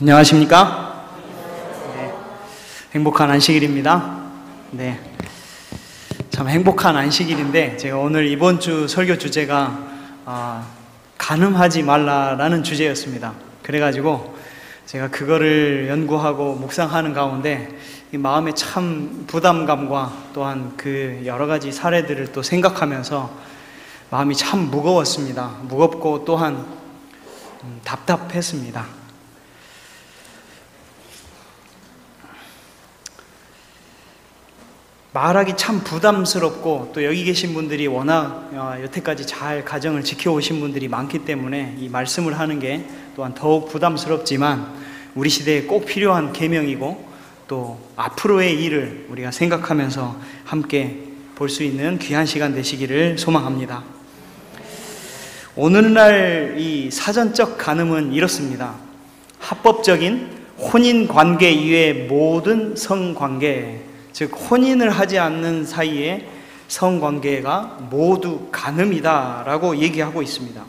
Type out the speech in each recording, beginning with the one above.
안녕하십니까? 네, 행복한 안식일입니다. 네, 참 행복한 안식일인데 제가 오늘 이번 주 설교 주제가 간음하지 말라라는 주제였습니다. 그래가지고 제가 그거를 연구하고 묵상하는 가운데 이 마음에 참 부담감과 또한 그 여러 가지 사례들을 또 생각하면서 마음이 참 무거웠습니다. 무겁고 또한 답답했습니다. 말하기 참 부담스럽고 또 여기 계신 분들이 워낙 여태까지 잘 가정을 지켜오신 분들이 많기 때문에 이 말씀을 하는 게 또한 더욱 부담스럽지만 우리 시대에 꼭 필요한 계명이고 또 앞으로의 일을 우리가 생각하면서 함께 볼 수 있는 귀한 시간 되시기를 소망합니다. 오늘날 이 사전적 간음은 이렇습니다. 합법적인 혼인관계 이외의 모든 성관계, 즉 혼인을 하지 않는 사이에 성관계가 모두 간음이다라고 얘기하고 있습니다.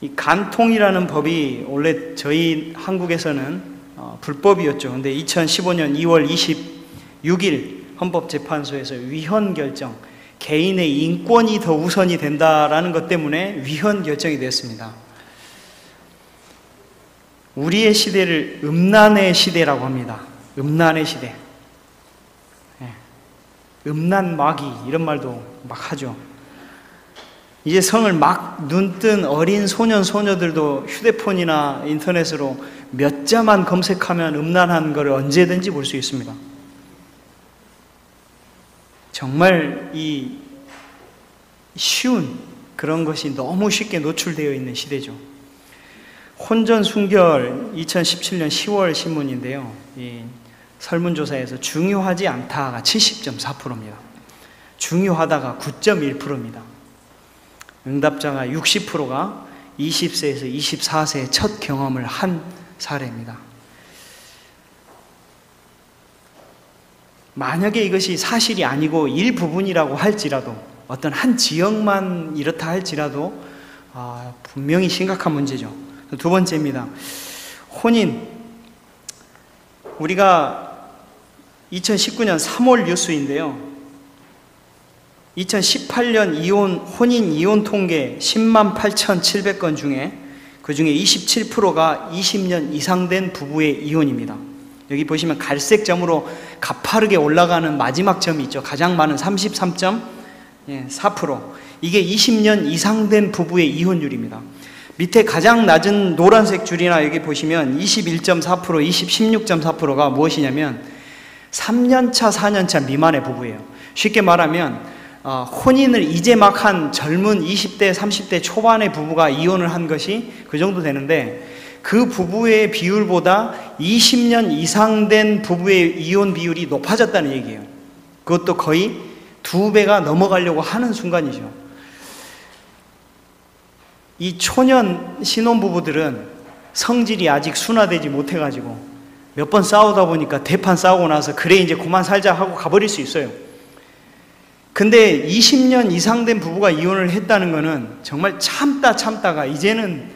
이 간통이라는 법이 원래 저희 한국에서는 불법이었죠. 근데 2015년 2월 26일 헌법재판소에서 위헌 결정, 개인의 인권이 더 우선이 된다라는 것 때문에 위헌 결정이 됐습니다. 우리의 시대를 음란의 시대라고 합니다. 음란의 시대. 음란마귀 이런 말도 막 하죠. 이제 성을 막 눈뜬 어린 소년 소녀들도 휴대폰이나 인터넷으로 몇 자만 검색하면 음란한 것을 언제든지 볼 수 있습니다. 정말 이 쉬운 그런 것이 너무 쉽게 노출되어 있는 시대죠. 혼전순결 2017년 10월 신문인데요. 이 설문조사에서 중요하지 않다가 70.4%입니다. 중요하다가 9.1%입니다. 응답자가 60%가 20세에서 24세의 첫 경험을 한 사례입니다. 만약에 이것이 사실이 아니고 일부분이라고 할지라도 어떤 한 지역만 이렇다 할지라도 분명히 심각한 문제죠. 두 번째입니다. 혼인. 우리가 2019년 3월 뉴스인데요. 2018년 혼인 이혼 통계 10만 8,700건 중에 그 중에 27%가 20년 이상 된 부부의 이혼입니다. 여기 보시면 갈색 점으로 가파르게 올라가는 마지막 점이 있죠. 가장 많은 33.4%. 이게 20년 이상 된 부부의 이혼율입니다. 밑에 가장 낮은 노란색 줄이나 여기 보시면 21.4%, 16.4%가 무엇이냐면 3년차, 4년차 미만의 부부예요. 쉽게 말하면 혼인을 이제 막 한 젊은 20대, 30대 초반의 부부가 이혼을 한 것이 그 정도 되는데 그 부부의 비율보다 20년 이상 된 부부의 이혼 비율이 높아졌다는 얘기예요. 그것도 거의 2배가 넘어가려고 하는 순간이죠. 이 초년 신혼부부들은 성질이 아직 순화되지 못해가지고 몇 번 싸우다 보니까 대판 싸우고 나서 그래 이제 그만 살자 하고 가버릴 수 있어요. 근데 20년 이상 된 부부가 이혼을 했다는 거는 정말 참다가 이제는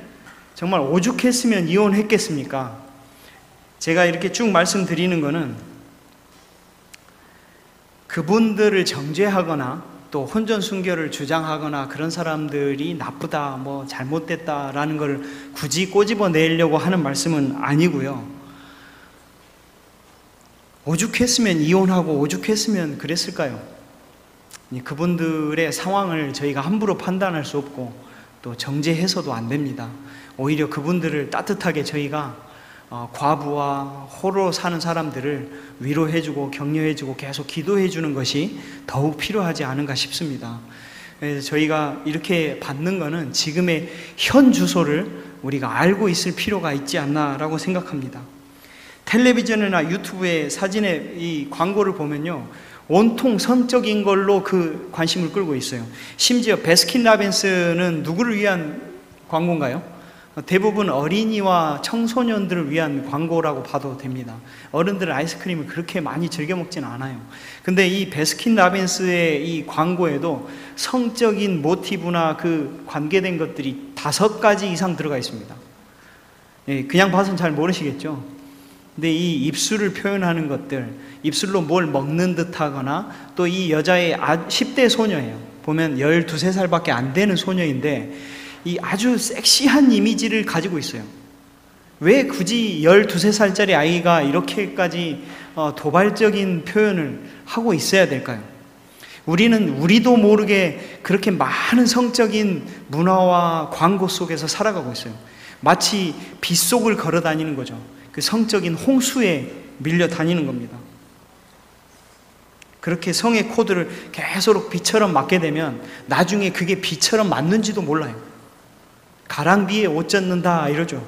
정말 오죽했으면 이혼했겠습니까? 제가 이렇게 쭉 말씀드리는 거는 그분들을 정죄하거나 또 혼전순결을 주장하거나 그런 사람들이 나쁘다, 뭐 잘못됐다라는 걸 굳이 꼬집어내려고 하는 말씀은 아니고요. 오죽했으면 이혼하고 오죽했으면 그랬을까요? 그분들의 상황을 저희가 함부로 판단할 수 없고 또 정죄해서도 안 됩니다. 오히려 그분들을 따뜻하게 저희가 과부와 호로 사는 사람들을 위로해주고 격려해주고 계속 기도해주는 것이 더욱 필요하지 않은가 싶습니다. 그래서 저희가 이렇게 받는 것은 지금의 현 주소를 우리가 알고 있을 필요가 있지 않나라고 생각합니다. 텔레비전이나 유튜브의 사진의 이 광고를 보면요, 온통 성적인 걸로 그 관심을 끌고 있어요. 심지어 베스킨라빈스는 누구를 위한 광고인가요? 대부분 어린이와 청소년들을 위한 광고라고 봐도 됩니다. 어른들은 아이스크림을 그렇게 많이 즐겨 먹지는 않아요. 근데 이 베스킨라빈스의 이 광고에도 성적인 모티브나 그 관계된 것들이 5가지 이상 들어가 있습니다. 그냥 봐서는 잘 모르시겠죠. 근데 이 입술을 표현하는 것들, 입술로 뭘 먹는 듯 하거나, 또 이 여자의 10대 소녀예요. 보면 12~13살밖에 안 되는 소녀인데 이 아주 섹시한 이미지를 가지고 있어요. 왜 굳이 12~13살짜리 아이가 이렇게까지 도발적인 표현을 하고 있어야 될까요? 우리도 모르게 그렇게 많은 성적인 문화와 광고 속에서 살아가고 있어요. 마치 빗속을 걸어 다니는 거죠. 그 성적인 홍수에 밀려 다니는 겁니다. 그렇게 성의 코드를 계속 비처럼 맞게 되면 나중에 그게 비처럼 맞는지도 몰라요. 가랑비에 옷 젖는다 이러죠.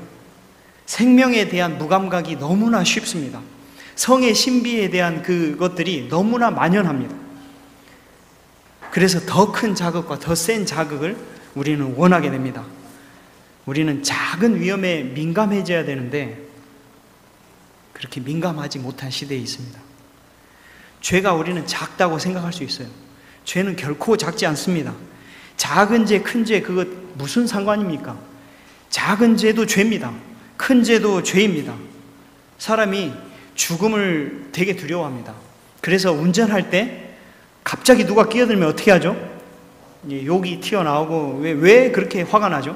생명에 대한 무감각이 너무나 쉽습니다. 성의 신비에 대한 그것들이 너무나 만연합니다. 그래서 더 큰 자극과 더 센 자극을 우리는 원하게 됩니다. 우리는 작은 위험에 민감해져야 되는데 그렇게 민감하지 못한 시대에 있습니다. 죄가 우리는 작다고 생각할 수 있어요. 죄는 결코 작지 않습니다. 작은 죄, 큰 죄, 그것 무슨 상관입니까? 작은 죄도 죄입니다. 큰 죄도 죄입니다. 사람이 죽음을 되게 두려워합니다. 그래서 운전할 때 갑자기 누가 끼어들면 어떻게 하죠? 욕이 튀어나오고 왜 그렇게 화가 나죠?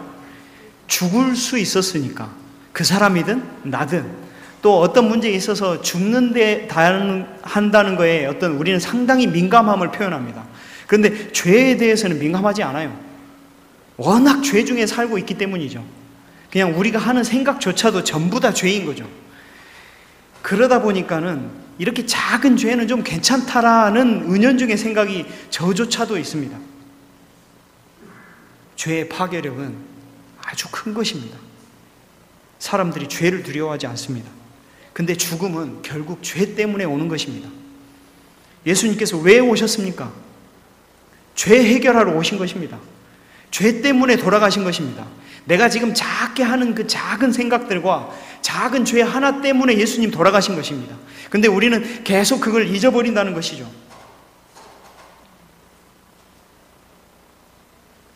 죽을 수 있었으니까. 그 사람이든 나든. 또 어떤 문제에 있어서 죽는데 한다는 거에 우리는 상당히 민감함을 표현합니다. 그런데 죄에 대해서는 민감하지 않아요. 워낙 죄 중에 살고 있기 때문이죠. 그냥 우리가 하는 생각조차도 전부 다 죄인 거죠. 그러다 보니까는 이렇게 작은 죄는 좀 괜찮다라는 은연중의 생각이 저조차도 있습니다. 죄의 파괴력은 아주 큰 것입니다. 사람들이 죄를 두려워하지 않습니다. 근데 죽음은 결국 죄 때문에 오는 것입니다. 예수님께서 왜 오셨습니까? 죄 해결하러 오신 것입니다. 죄 때문에 돌아가신 것입니다. 내가 지금 작게 하는 그 작은 생각들과 작은 죄 하나 때문에 예수님 돌아가신 것입니다. 근데 우리는 계속 그걸 잊어버린다는 것이죠.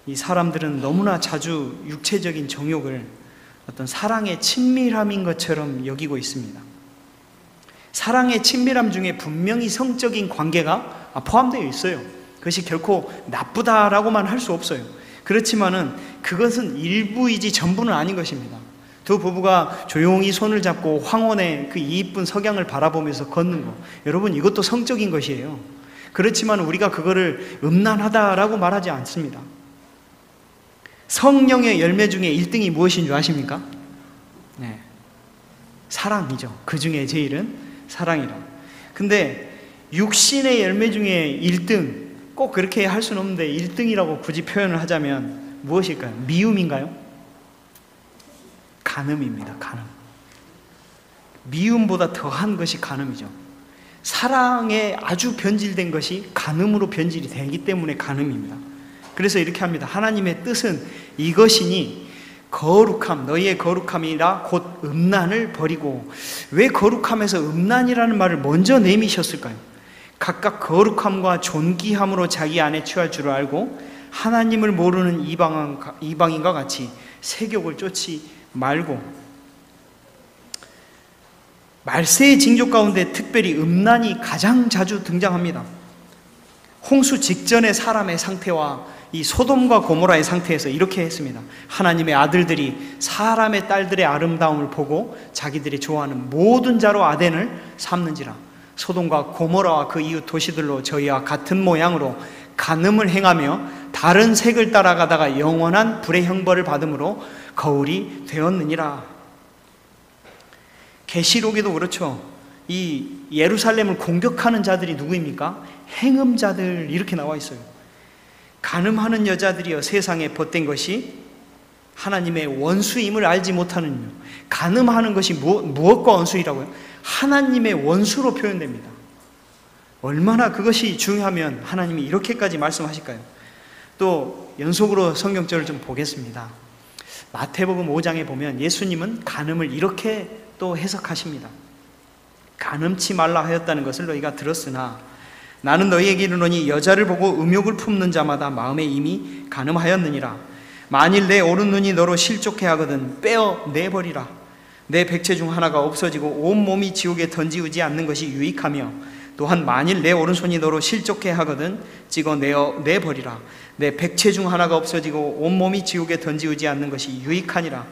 이 사람들은 너무나 자주 육체적인 정욕을 어떤 사랑의 친밀함인 것처럼 여기고 있습니다. 사랑의 친밀함 중에 분명히 성적인 관계가 포함되어 있어요. 그것이 결코 나쁘다라고만 할 수 없어요. 그렇지만은 그것은 일부이지 전부는 아닌 것입니다. 두 부부가 조용히 손을 잡고 황혼의 그 이쁜 석양을 바라보면서 걷는 것, 여러분 이것도 성적인 것이에요. 그렇지만 우리가 그거를 음란하다라고 말하지 않습니다. 성령의 열매 중에 1등이 무엇인 줄 아십니까? 네, 사랑이죠. 그 중에 제일은 사랑이라. 근데 육신의 열매 중에 1등, 꼭 그렇게 할 수는 없는데 1등이라고 굳이 표현을 하자면 무엇일까요? 미움인가요? 간음입니다. 간음. 미움보다 더한 것이 간음이죠. 사랑에 아주 변질된 것이 간음으로 변질이 되기 때문에 간음입니다. 그래서 이렇게 합니다. 하나님의 뜻은 이것이니 거룩함, 너희의 거룩함이라 곧 음란을 버리고. 왜 거룩함에서 음란이라는 말을 먼저 내미셨을까요? 각각 거룩함과 존귀함으로 자기 안에 취할 줄 알고 하나님을 모르는 이방인과 같이 세욕을 쫓지 말고. 말세의 징조 가운데 특별히 음란이 가장 자주 등장합니다. 홍수 직전의 사람의 상태와 이 소돔과 고모라의 상태에서 이렇게 했습니다. 하나님의 아들들이 사람의 딸들의 아름다움을 보고 자기들이 좋아하는 모든 자로 아덴을 삼는지라. 소돔과 고모라와 그 이웃 도시들로 저희와 같은 모양으로 간음을 행하며 다른 색을 따라가다가 영원한 불의 형벌을 받음으로 거울이 되었느니라. 계시록에도 그렇죠. 이 예루살렘을 공격하는 자들이 누구입니까? 행음자들, 이렇게 나와 있어요. 간음하는 여자들이여 세상에 벗된 것이 하나님의 원수임을 알지 못하는 이유. 간음하는 것이 무엇과 원수이라고요? 하나님의 원수로 표현됩니다. 얼마나 그것이 중요하면 하나님이 이렇게까지 말씀하실까요? 또 연속으로 성경절을 좀 보겠습니다. 마태복음 5장에 보면 예수님은 간음을 이렇게 또 해석하십니다. 간음치 말라 하였다는 것을 너희가 들었으나 나는 너희에게 이르노니 여자를 보고 음욕을 품는 자마다 마음에 이미 간음하였느니라. 만일 내 오른 눈이 너로 실족해 하거든 빼어 내버리라. 내 백체 중 하나가 없어지고 온 몸이 지옥에 던지우지 않는 것이 유익하며 또한 만일 내 오른손이 너로 실족해 하거든 찍어 내버리라. 내 백체 중 하나가 없어지고 온 몸이 지옥에 던지우지 않는 것이 유익하니라.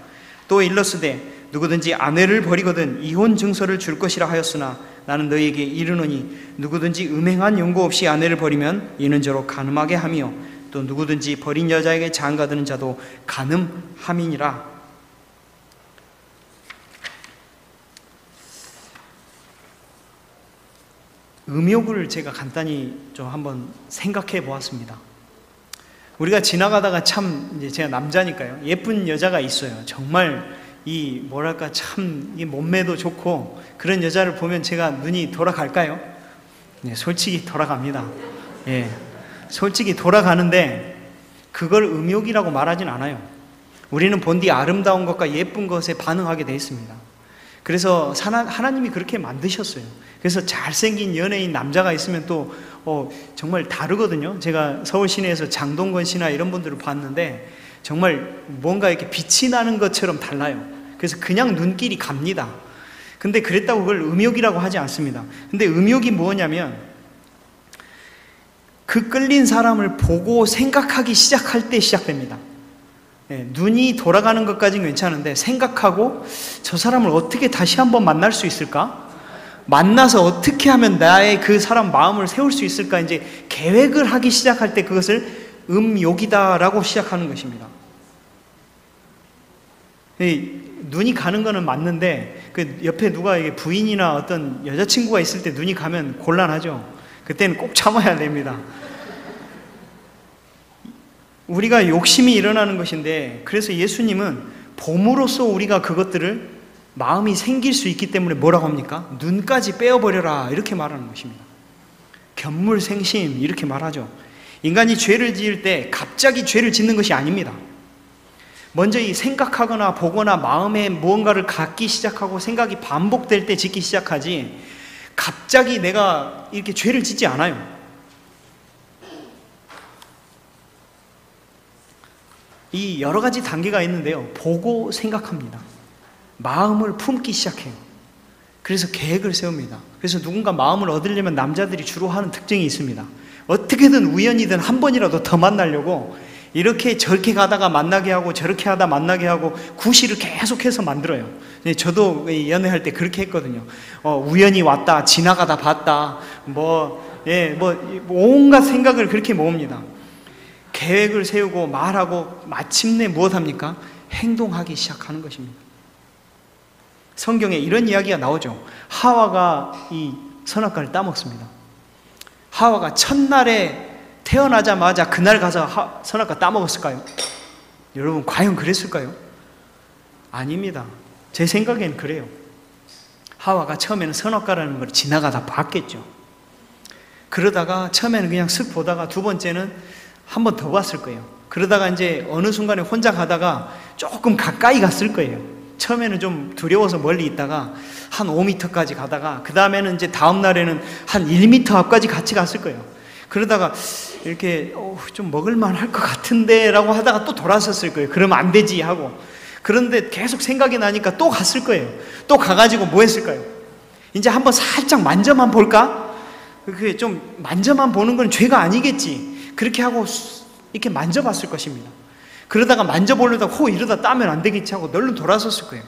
또 일렀으되 누구든지 아내를 버리거든 이혼 증서를 줄 것이라 하였으나 나는 너희에게 이르노니 누구든지 음행한 연고 없이 아내를 버리면 이는 저로 간음하게 하며 또 누구든지 버린 여자에게 장가드는 자도 간음함이니라. 음욕을 제가 간단히 좀 한번 생각해 보았습니다. 우리가 지나가다가 참 이제 제가 남자니까요. 예쁜 여자가 있어요. 정말 이 뭐랄까 참 이 몸매도 좋고 그런 여자를 보면 제가 눈이 돌아갈까요? 네, 솔직히 돌아갑니다. 예, 솔직히 돌아가는데 그걸 음욕이라고 말하진 않아요. 우리는 본디 아름다운 것과 예쁜 것에 반응하게 되어 있습니다. 그래서 하나님이 그렇게 만드셨어요. 그래서 잘생긴 연예인 남자가 있으면 또 정말 다르거든요. 제가 서울 시내에서 장동건 씨나 이런 분들을 봤는데 정말 뭔가 이렇게 빛이 나는 것처럼 달라요. 그래서 그냥 눈길이 갑니다. 근데 그랬다고 그걸 음욕이라고 하지 않습니다. 근데 음욕이 뭐냐면 그 끌린 사람을 보고 생각하기 시작할 때 시작됩니다. 네, 눈이 돌아가는 것까지는 괜찮은데 생각하고 저 사람을 어떻게 다시 한번 만날 수 있을까? 만나서 어떻게 하면 나의 그 사람 마음을 세울 수 있을까? 이제 계획을 하기 시작할 때 그것을 음욕이다라고 시작하는 것입니다. 눈이 가는 거는 맞는데 그 옆에 누가 부인이나 어떤 여자친구가 있을 때 눈이 가면 곤란하죠. 그때는 꼭 참아야 됩니다. 우리가 욕심이 일어나는 것인데 그래서 예수님은 봄으로써 우리가 그것들을 마음이 생길 수 있기 때문에 뭐라고 합니까? 눈까지 빼어버려라 이렇게 말하는 것입니다. 견물생심 이렇게 말하죠. 인간이 죄를 지을 때 갑자기 죄를 짓는 것이 아닙니다. 먼저 이 생각하거나 보거나 마음에 무언가를 갖기 시작하고 생각이 반복될 때 짓기 시작하지 갑자기 내가 이렇게 죄를 짓지 않아요. 이 여러 가지 단계가 있는데요. 보고 생각합니다. 마음을 품기 시작해요. 그래서 계획을 세웁니다. 그래서 누군가 마음을 얻으려면 남자들이 주로 하는 특징이 있습니다. 어떻게든 우연이든 한 번이라도 더 만나려고 이렇게 저렇게 가다가 만나게 하고 저렇게 하다 만나게 하고 구실을 계속해서 만들어요. 저도 연애할 때 그렇게 했거든요. 우연히 왔다 지나가다 봤다 온갖 생각을 그렇게 모읍니다. 계획을 세우고 말하고 마침내 무엇합니까? 행동하기 시작하는 것입니다. 성경에 이런 이야기가 나오죠. 하와가 이 선악과를 따먹습니다. 하와가 첫날에 태어나자마자 그날 가서 선악과 따먹었을까요? 여러분 과연 그랬을까요? 아닙니다. 제 생각엔 그래요. 하와가 처음에는 선악과라는 걸 지나가다 봤겠죠. 그러다가 처음에는 그냥 슥 보다가 두 번째는 한 번 더 봤을 거예요. 그러다가 이제 어느 순간에 혼자 가다가 조금 가까이 갔을 거예요. 처음에는 좀 두려워서 멀리 있다가 한 5m까지 가다가 그 다음에는 이제 다음 날에는 한 1m 앞까지 같이 갔을 거예요. 그러다가 이렇게 좀 먹을만 할 것 같은데 라고 하다가 또 돌아섰을 거예요. 그러면 안 되지 하고. 그런데 계속 생각이 나니까 또 갔을 거예요. 또 가가지고 뭐 했을까요? 이제 한번 살짝 만져만 볼까? 그게 좀 만져만 보는 건 죄가 아니겠지. 그렇게 하고 이렇게 만져봤을 것입니다. 그러다가 만져보려다가 이러다 따면 안 되겠지 하고 널로 돌아섰을 거예요.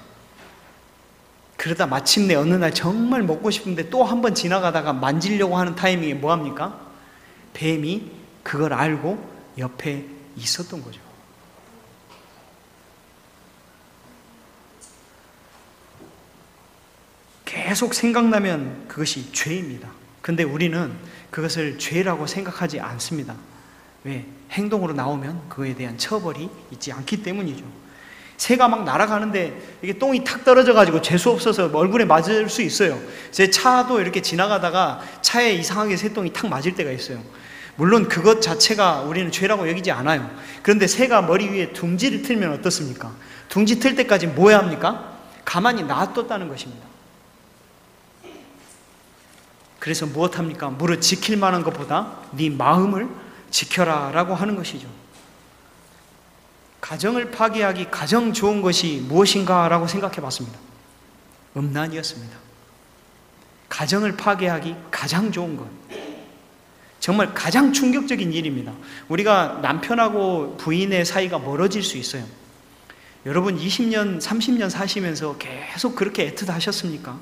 그러다 마침내 어느 날 정말 먹고 싶은데 또 한 번 지나가다가 만지려고 하는 타이밍에 뭐합니까? 뱀이 그걸 알고 옆에 있었던 거죠. 계속 생각나면 그것이 죄입니다. 근데 우리는 그것을 죄라고 생각하지 않습니다. 왜? 행동으로 나오면 그거에 대한 처벌이 있지 않기 때문이죠. 새가 막 날아가는데 이게 똥이 탁 떨어져가지고 재수 없어서 얼굴에 맞을 수 있어요. 제 차도 이렇게 지나가다가 차에 이상하게 새똥이 탁 맞을 때가 있어요. 물론 그것 자체가 우리는 죄라고 여기지 않아요. 그런데 새가 머리 위에 둥지를 틀면 어떻습니까? 둥지 틀 때까지 뭐 해야 합니까? 가만히 놔뒀다는 것입니다. 그래서 무엇합니까? 무릇 지킬 만한 것보다 네 마음을 지켜라 라고 하는 것이죠. 가정을 파괴하기 가장 좋은 것이 무엇인가 라고 생각해 봤습니다. 음란이었습니다. 가정을 파괴하기 가장 좋은 것, 정말 가장 충격적인 일입니다. 우리가 남편하고 부인의 사이가 멀어질 수 있어요. 여러분 20년, 30년 사시면서 계속 그렇게 애틋하셨습니까?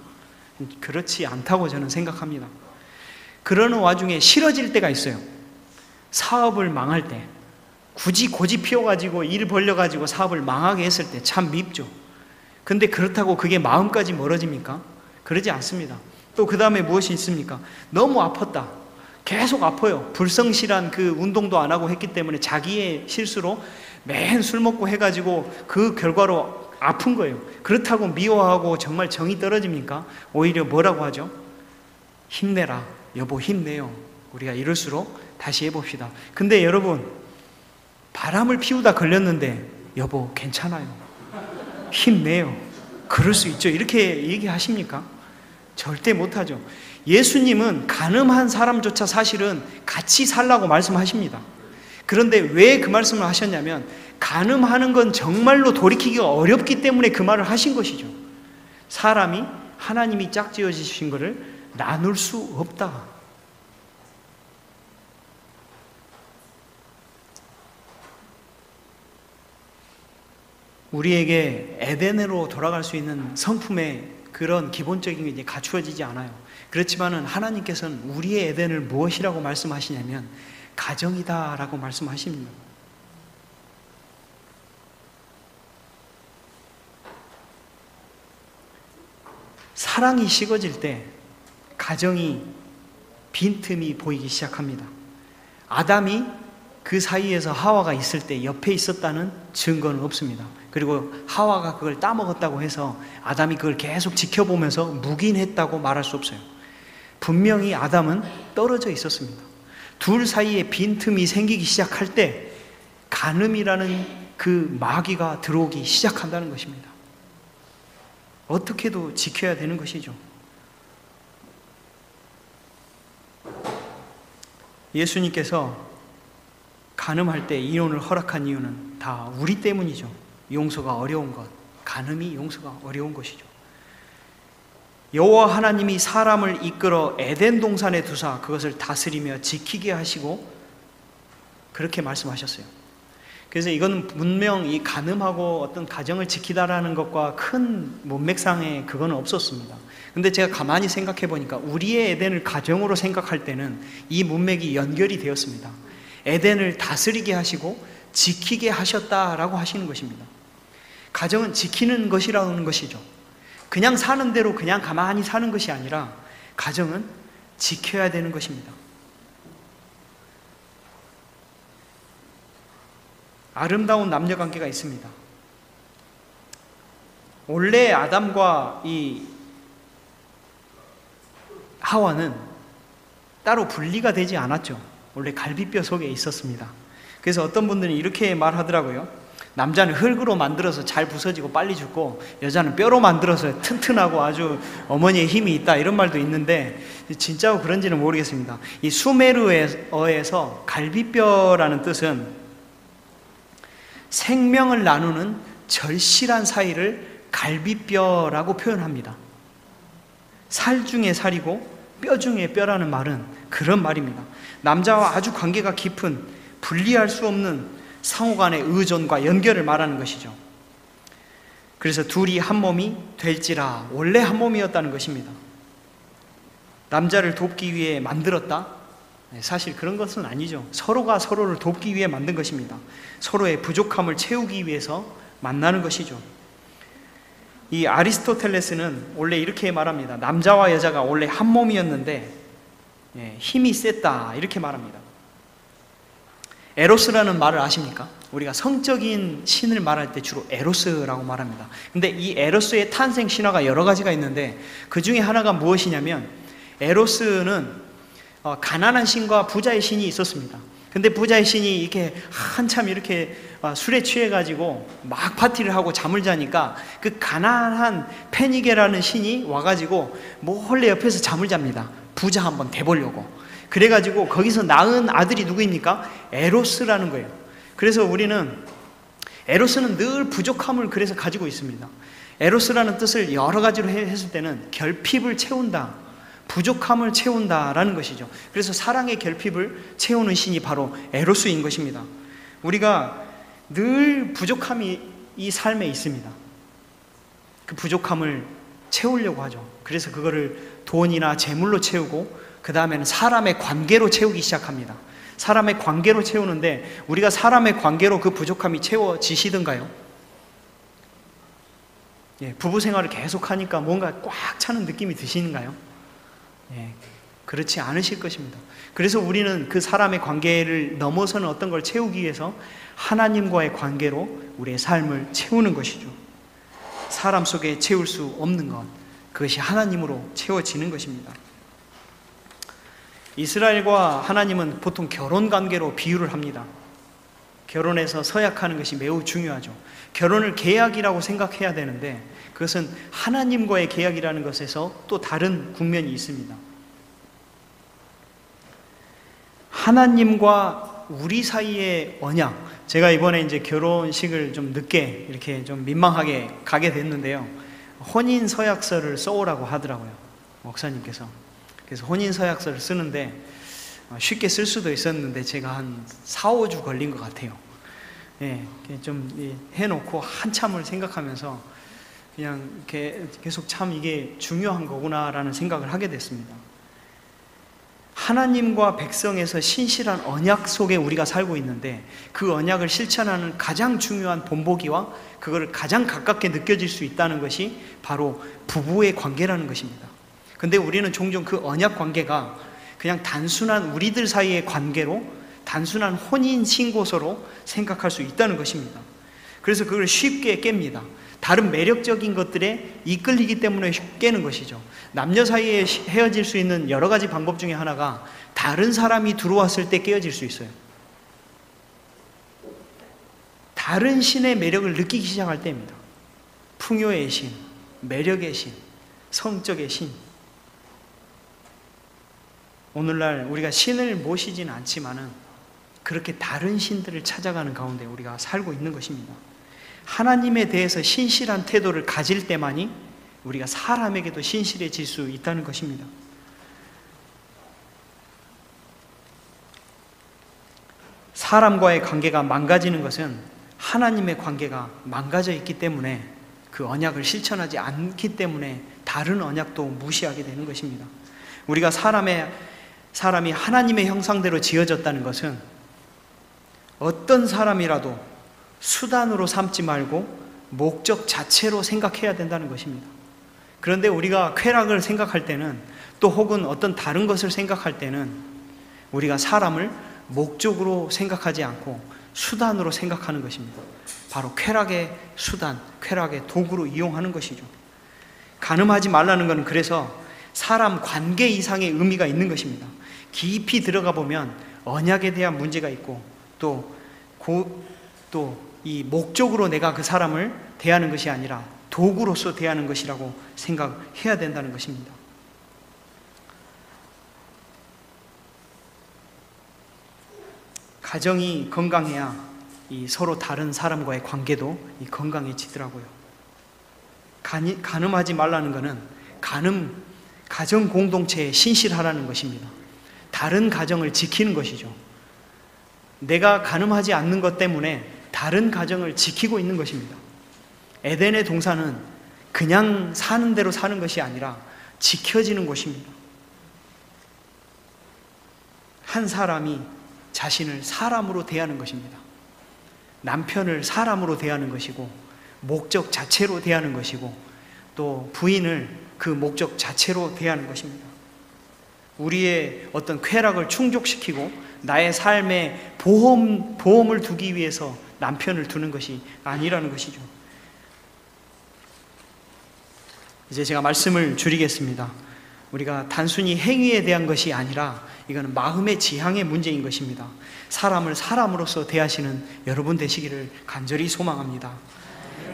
그렇지 않다고 저는 생각합니다. 그러는 와중에 싫어질 때가 있어요. 사업을 망할 때, 굳이 고집 피워가지고 일 벌려가지고 사업을 망하게 했을 때 참 밉죠. 근데 그렇다고 그게 마음까지 멀어집니까? 그러지 않습니다. 또 그 다음에 무엇이 있습니까? 너무 아팠다, 계속 아파요. 불성실한 그 운동도 안 하고 했기 때문에 자기의 실수로 매일 술 먹고 해가지고 그 결과로 아픈 거예요. 그렇다고 미워하고 정말 정이 떨어집니까? 오히려 뭐라고 하죠? 힘내라, 여보 힘내요. 우리가 이럴수록 다시 해봅시다. 근데 여러분, 바람을 피우다 걸렸는데 여보 괜찮아요, 힘내요, 그럴 수 있죠, 이렇게 얘기하십니까? 절대 못하죠. 예수님은 가늠한 사람조차 사실은 같이 살라고 말씀하십니다. 그런데 왜 그 말씀을 하셨냐면, 가늠하는 건 정말로 돌이키기가 어렵기 때문에 그 말을 하신 것이죠. 사람이 하나님이 짝지어 주신 것을 나눌 수 없다. 우리에게 에덴으로 돌아갈 수 있는 성품의 그런 기본적인 게 이제 갖추어지지 않아요. 그렇지만은 하나님께서는 우리의 에덴을 무엇이라고 말씀하시냐면 가정이다라고 말씀하십니다. 사랑이 식어질 때 가정이 빈틈이 보이기 시작합니다. 아담이 그 사이에서 하와가 있을 때 옆에 있었다는 증거는 없습니다. 그리고 하와가 그걸 따먹었다고 해서 아담이 그걸 계속 지켜보면서 묵인했다고 말할 수 없어요. 분명히 아담은 떨어져 있었습니다. 둘 사이에 빈틈이 생기기 시작할 때 간음이라는 그 마귀가 들어오기 시작한다는 것입니다. 어떻게도 지켜야 되는 것이죠. 예수님께서 간음할 때 이혼을 허락한 이유는 다 우리 때문이죠. 용서가 어려운 것, 간음이 용서가 어려운 것이죠. 여호와 하나님이 사람을 이끌어 에덴 동산에 두사 그것을 다스리며 지키게 하시고 그렇게 말씀하셨어요. 그래서 이거는 분명 이 간음하고 어떤 가정을 지키다라는 것과 큰 문맥상에 그거는 없었습니다. 근데 제가 가만히 생각해 보니까 우리의 에덴을 가정으로 생각할 때는 이 문맥이 연결이 되었습니다. 에덴을 다스리게 하시고 지키게 하셨다라고 하시는 것입니다. 가정은 지키는 것이라는 것이죠. 그냥 사는 대로 그냥 가만히 사는 것이 아니라 가정은 지켜야 되는 것입니다. 아름다운 남녀관계가 있습니다. 원래 아담과 이 하와는 따로 분리가 되지 않았죠. 원래 갈비뼈 속에 있었습니다. 그래서 어떤 분들은 이렇게 말하더라고요. 남자는 흙으로 만들어서 잘 부서지고 빨리 죽고 여자는 뼈로 만들어서 튼튼하고 아주 어머니의 힘이 있다, 이런 말도 있는데 진짜로 그런지는 모르겠습니다. 이 수메르어에서 갈비뼈라는 뜻은 생명을 나누는 절실한 사이를 갈비뼈라고 표현합니다. 살 중에 살이고 뼈 중에 뼈라는 말은 그런 말입니다. 남자와 아주 관계가 깊은, 분리할 수 없는 상호간의 의존과 연결을 말하는 것이죠. 그래서 둘이 한 몸이 될지라, 원래 한 몸이었다는 것입니다. 남자를 돕기 위해 만들었다? 사실 그런 것은 아니죠. 서로가 서로를 돕기 위해 만든 것입니다. 서로의 부족함을 채우기 위해서 만나는 것이죠. 이 아리스토텔레스는 원래 이렇게 말합니다. 남자와 여자가 원래 한 몸이었는데 힘이 셌다, 이렇게 말합니다. 에로스라는 말을 아십니까? 우리가 성적인 신을 말할 때 주로 에로스라고 말합니다. 근데 이 에로스의 탄생 신화가 여러 가지가 있는데 그 중에 하나가 무엇이냐면, 에로스는 가난한 신과 부자의 신이 있었습니다. 근데 부자의 신이 이렇게 한참 이렇게 술에 취해가지고 막 파티를 하고 잠을 자니까 그 가난한 페니게라는 신이 와가지고 몰래 옆에서 잠을 잡니다. 부자 한번 대보려고. 그래가지고 거기서 낳은 아들이 누구입니까? 에로스라는 거예요. 그래서 우리는 에로스는 늘 부족함을 그래서 가지고 있습니다. 에로스라는 뜻을 여러 가지로 했을 때는 결핍을 채운다, 부족함을 채운다라는 것이죠. 그래서 사랑의 결핍을 채우는 신이 바로 에로스인 것입니다. 우리가 늘 부족함이 이 삶에 있습니다. 그 부족함을 채우려고 하죠. 그래서 그거를 돈이나 재물로 채우고 그 다음에는 사람의 관계로 채우기 시작합니다. 사람의 관계로 채우는데 우리가 사람의 관계로 그 부족함이 채워지시던가요? 예, 부부 생활을 계속 하니까 뭔가 꽉 차는 느낌이 드시는가요? 예, 그렇지 않으실 것입니다. 그래서 우리는 그 사람의 관계를 넘어서는 어떤 걸 채우기 위해서 하나님과의 관계로 우리의 삶을 채우는 것이죠. 사람 속에 채울 수 없는 것, 그것이 하나님으로 채워지는 것입니다. 이스라엘과 하나님은 보통 결혼 관계로 비유를 합니다. 결혼에서 서약하는 것이 매우 중요하죠. 결혼을 계약이라고 생각해야 되는데 그것은 하나님과의 계약이라는 것에서 또 다른 국면이 있습니다. 하나님과 우리 사이의 언약, 제가 이번에 이제 결혼식을 좀 늦게 이렇게 좀 민망하게 가게 됐는데요. 혼인 서약서를 써오라고 하더라고요, 목사님께서. 그래서 혼인 서약서를 쓰는데 쉽게 쓸 수도 있었는데 제가 한 4-5주 걸린 것 같아요. 예, 좀 해놓고 한참을 생각하면서 그냥 계속 참 이게 중요한 거구나라는 생각을 하게 됐습니다. 하나님과 백성에서 신실한 언약 속에 우리가 살고 있는데 그 언약을 실천하는 가장 중요한 본보기와 그걸 가장 가깝게 느껴질 수 있다는 것이 바로 부부의 관계라는 것입니다. 근데 우리는 종종 그 언약 관계가 그냥 단순한 우리들 사이의 관계로, 단순한 혼인 신고서로 생각할 수 있다는 것입니다. 그래서 그걸 쉽게 깹니다. 다른 매력적인 것들에 이끌리기 때문에 깨는 것이죠. 남녀 사이에 헤어질 수 있는 여러 가지 방법 중에 하나가 다른 사람이 들어왔을 때 깨어질 수 있어요. 다른 신의 매력을 느끼기 시작할 때입니다. 풍요의 신, 매력의 신, 성적의 신. 오늘날 우리가 신을 모시지는 않지만은 그렇게 다른 신들을 찾아가는 가운데 우리가 살고 있는 것입니다. 하나님에 대해서 신실한 태도를 가질 때만이 우리가 사람에게도 신실해질 수 있다는 것입니다. 사람과의 관계가 망가지는 것은 하나님의 관계가 망가져 있기 때문에, 그 언약을 실천하지 않기 때문에 다른 언약도 무시하게 되는 것입니다. 우리가 사람이 하나님의 형상대로 지어졌다는 것은 어떤 사람이라도 수단으로 삼지 말고 목적 자체로 생각해야 된다는 것입니다. 그런데 우리가 쾌락을 생각할 때는, 또 혹은 어떤 다른 것을 생각할 때는 우리가 사람을 목적으로 생각하지 않고 수단으로 생각하는 것입니다. 바로 쾌락의 수단, 쾌락의 도구로 이용하는 것이죠. 간음하지 말라는 것은 그래서 사람 관계 이상의 의미가 있는 것입니다. 깊이 들어가 보면 언약에 대한 문제가 있고 또 이 목적으로 내가 그 사람을 대하는 것이 아니라 도구로서 대하는 것이라고 생각해야 된다는 것입니다. 가정이 건강해야 이 서로 다른 사람과의 관계도 건강해지더라고요. 간음하지 말라는 것은 가정 공동체에 신실하라는 것입니다. 다른 가정을 지키는 것이죠. 내가 간음하지 않는 것 때문에 다른 가정을 지키고 있는 것입니다. 에덴의 동산은 그냥 사는 대로 사는 것이 아니라 지켜지는 곳입니다. 한 사람이 자신을 사람으로 대하는 것입니다. 남편을 사람으로 대하는 것이고, 목적 자체로 대하는 것이고, 또 부인을 그 목적 자체로 대하는 것입니다. 우리의 어떤 쾌락을 충족시키고 나의 삶에 보험을 두기 위해서 남편을 두는 것이 아니라는 것이죠. 이제 제가 말씀을 줄이겠습니다. 우리가 단순히 행위에 대한 것이 아니라 이거는 마음의 지향의 문제인 것입니다. 사람을 사람으로서 대하시는 여러분 되시기를 간절히 소망합니다.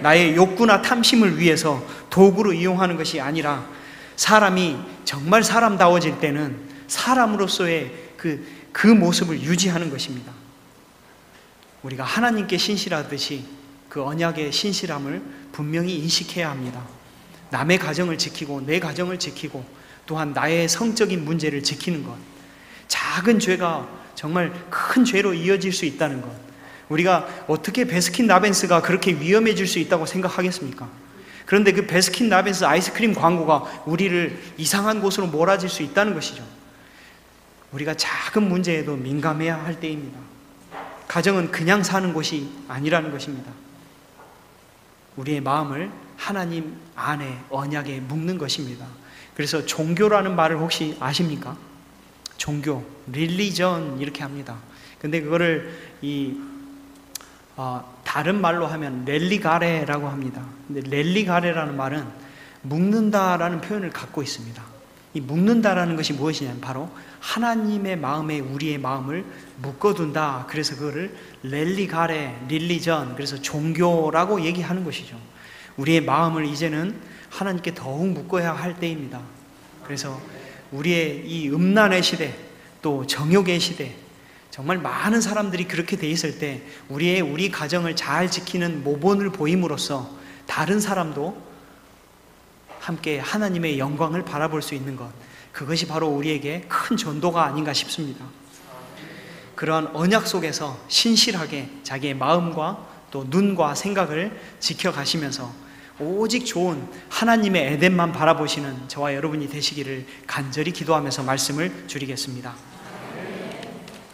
나의 욕구나 탐심을 위해서 도구로 이용하는 것이 아니라 사람이 정말 사람다워질 때는 사람으로서의 그 모습을 유지하는 것입니다. 우리가 하나님께 신실하듯이 그 언약의 신실함을 분명히 인식해야 합니다. 남의 가정을 지키고 내 가정을 지키고 또한 나의 성적인 문제를 지키는 것, 작은 죄가 정말 큰 죄로 이어질 수 있다는 것, 우리가 어떻게 베스킨라빈스가 그렇게 위험해질 수 있다고 생각하겠습니까? 그런데 그 베스킨라빈스 아이스크림 광고가 우리를 이상한 곳으로 몰아질 수 있다는 것이죠. 우리가 작은 문제에도 민감해야 할 때입니다. 가정은 그냥 사는 곳이 아니라는 것입니다. 우리의 마음을 하나님 안에 언약에 묶는 것입니다. 그래서 종교라는 말을 혹시 아십니까? 종교, 릴리전 이렇게 합니다. 근데 그거를 다른 말로 하면 렐리가레라고 합니다. 근데 렐리가레라는 말은 묶는다라는 표현을 갖고 있습니다. 이 묶는다라는 것이 무엇이냐면 바로 하나님의 마음에 우리의 마음을 묶어둔다. 그래서 그거를 렐리가레, 릴리전, 그래서 종교라고 얘기하는 것이죠. 우리의 마음을 이제는 하나님께 더욱 묶어야 할 때입니다. 그래서 우리의 이 음란의 시대, 또 정욕의 시대, 정말 많은 사람들이 그렇게 돼 있을 때 우리 가정을 잘 지키는 모본을 보임으로써 다른 사람도 함께 하나님의 영광을 바라볼 수 있는 것, 그것이 바로 우리에게 큰 전도가 아닌가 싶습니다. 그러한 언약 속에서 신실하게 자기의 마음과 또 눈과 생각을 지켜가시면서 오직 좋은 하나님의 에덴만 바라보시는 저와 여러분이 되시기를 간절히 기도하면서 말씀을 줄이겠습니다.